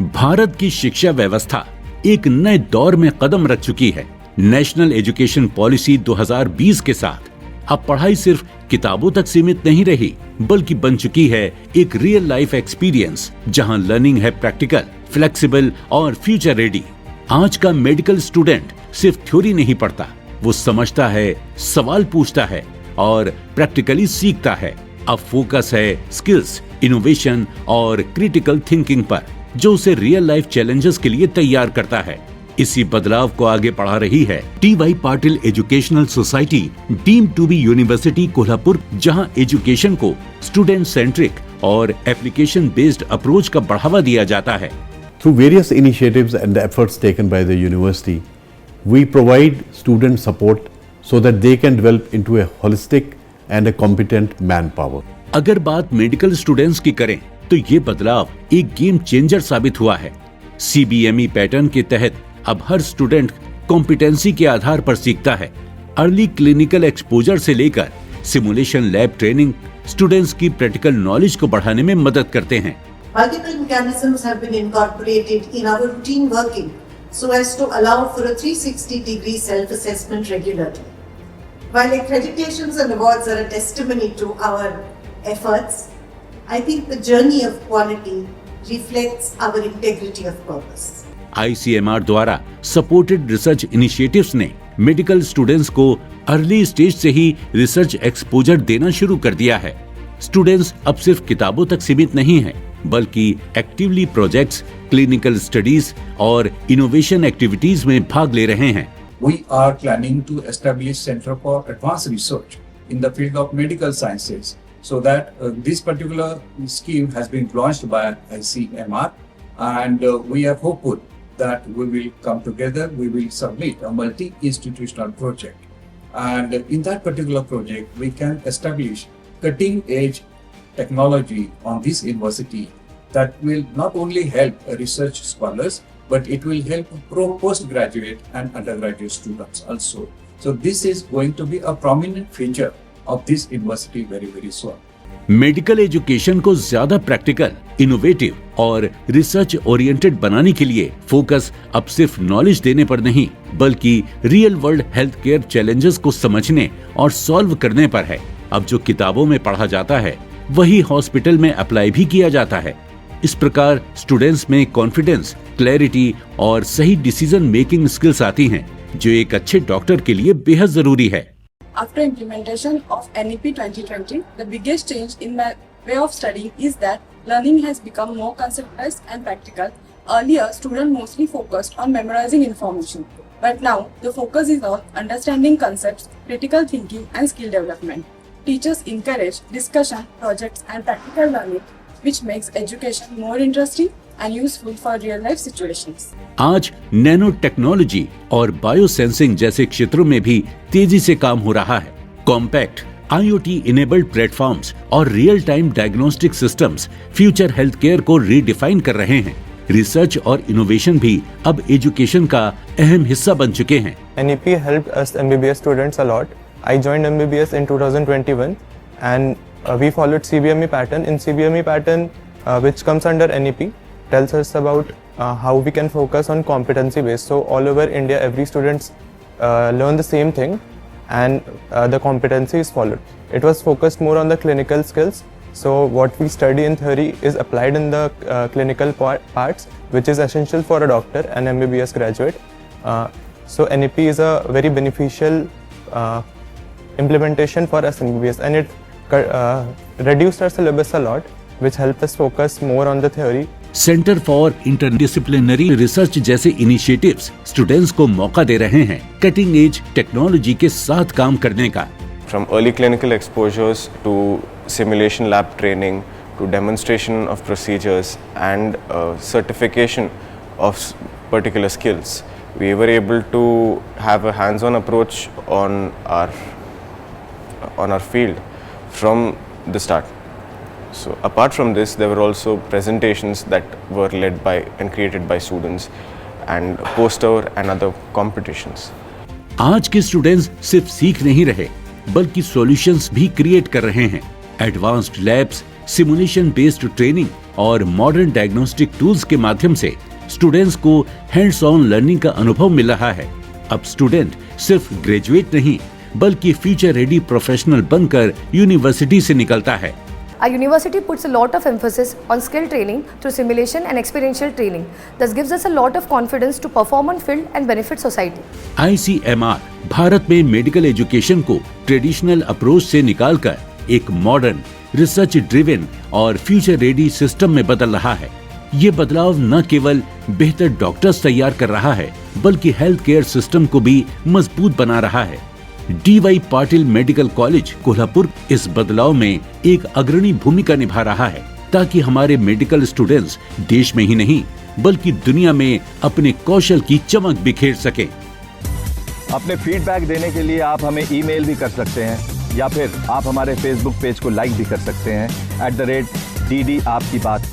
भारत की शिक्षा व्यवस्था एक नए दौर में कदम रख चुकी है। नेशनल एजुकेशन पॉलिसी 2020 के साथ अब पढ़ाई सिर्फ किताबों तक सीमित नहीं रही, बल्कि बन चुकी है एक रियल लाइफ एक्सपीरियंस, जहां लर्निंग है प्रैक्टिकल, फ्लेक्सिबल और फ्यूचर रेडी। आज का मेडिकल स्टूडेंट सिर्फ थ्योरी नहीं पढ़ता, वो समझता है, सवाल पूछता है और प्रैक्टिकली सीखता है। अब फोकस है स्किल्स, इनोवेशन और क्रिटिकल थिंकिंग पर, जो उसे रियल लाइफ चैलेंजेस के लिए तैयार करता है। इसी बदलाव को आगे बढ़ा रही है T Y. Patil educational society deemed to be university Kolhapur, जहां एजुकेशन को स्टूडेंट सेंट्रिक और एप्लीकेशन बेस्ड अप्रोच का बढ़ावा दिया जाता है। Through various initiatives and the efforts taken by the university, we provide student support so that they can develop into a holistic and a competent manpower. अगर बात medical students की करें तो ये बदलाव एक गेम चेंजर साबित हुआ है। CBME पैटर्न के तहत अब हर स्टूडेंट कॉम्पिटेंसी के आधार पर सीखता है। अर्ली क्लिनिकल एक्सपोजर से लेकर सिमुलेशन लैब ट्रेनिंग स्टूडेंट्स की प्रैक्टिकल नॉलेज को बढ़ाने में मदद करते हैं। Multiple mechanisms have been incorporated in our routine working so as to allow for a 360-degree self-assessment regularly. While accreditations and awards are a testimony to our efforts, I think the journey of quality reflects our integrity of purpose. ICMR द्वारा supported research initiatives ने medical students को early stage से ही research exposure देना शुरू कर दिया है। Students अब सिर्फ किताबों तक सीमित नहीं हैं, बल्कि एक्टिवली प्रोजेक्ट्स, क्लिनिकल स्टडीज और इनोवेशन एक्टिविटीज में भाग ले रहे हैं। We are planning to establish Center for Advanced Research in the field of medical sciences, so that this particular scheme has been launched by ICMR, and we are hopeful that we will come together, we will submit a multi-institutional project, and in that particular project we can establish cutting-edge technology on this university that will not only help research scholars, but it will help postgraduate and undergraduate students also. So this is going to be a prominent feature of this university very, very soon. Medical education को ज्यादा practical, innovative और research oriented बनाने के लिए focus अब सिर्फ knowledge देने पर नहीं, बल्कि real world health care challenges को समझने और सॉल्व करने पर है। अब जो किताबों में पढ़ा जाता है वही हॉस्पिटल में अप्लाई भी किया जाता है। इस प्रकार स्टूडेंट्स में कॉन्फिडेंस, क्लैरिटी और सही डिसीजन मेकिंग स्किल्स आती हैं, जो एक अच्छे डॉक्टर के लिए बेहद जरूरी है। After implementation of NEP 2020, the biggest change in my way of studying is that learning has become more conceptualized and practical. Earlier, students mostly focused on memorizing information, but now the focus is on understanding concepts, critical thinking, and skill development. Teachers encourage discussion, projects, and practical learning, which makes education more interesting and useful for real life situations. आज nano technology और bio sensing जैसे क्षेत्रों में भी तेजी से काम हो रहा है। कॉम्पैक्ट IoT इनेबल्ड प्लेटफॉर्म्स और real time diagnostic systems future health care को रीडिफाइन कर रहे हैं। रिसर्च और इनोवेशन भी अब एजुकेशन का अहम हिस्सा बन चुके हैं। NEP helped us MBBS students a lot. I joined MBBS in 2021 and we followed CBME pattern. In CBME pattern, which comes under NEP, tells us about how we can focus on competency based. So all over India, every students learn the same thing, and the competency is followed. It was focused more on the clinical skills. So what we study in theory is applied in the clinical parts, which is essential for a doctor and MBBS graduate. So NEP is a very beneficial implementation for us MBBS, and it reduced our syllabus a lot, which helped us focus more on the theory. Centre for interdisciplinary research जैसे initiatives students को मौका दे रहे हैं cutting edge technology के साथ काम करने का। From early clinical exposures to simulation lab training to demonstration of procedures and certification of particular skills, we were able to have a hands-on approach on our field from the start. So apart from this, there were also presentations that were led by and created by students and poster and other competitions. आज के students सिर्फ सीख नहीं रहे, बल्कि solutions भी create कर रहे हैं। Advanced labs, simulation based training और मॉडर्न डायग्नोस्टिक टूल्स के माध्यम से स्टूडेंट्स को हैंड्स ऑन लर्निंग का अनुभव मिल रहा है। अब स्टूडेंट सिर्फ ग्रेजुएट नहीं बल्कि फ्यूचर रेडी प्रोफेशनल बनकर यूनिवर्सिटी से निकलता है। Our university puts a lot of emphasis on skill training through simulation and experiential training. This gives us a lot of confidence to perform on field and benefit society. ICMR Bharat में medical education को traditional approach से निकालकर एक modern, research driven और future ready system में बदल रहा है। ये बदलाव न केवल बेहतर डॉक्टर्स तैयार कर रहा है बल्कि हेल्थ केयर सिस्टम को भी मजबूत बना रहा है। DY Patil medical college Kolhapur इस बदलाव में एक अग्रणी भूमिका निभा रहा है ताकि हमारे मेडिकल स्टूडेंट्स देश में ही नहीं बल्कि दुनिया में अपने कौशल की चमक बिखेर सकें। अपने फीडबैक देने के लिए आप हमें ईमेल भी कर सकते हैं या फिर आप हमारे फेसबुक पेज को लाइक भी कर सकते हैं @DD आपकी बात पर।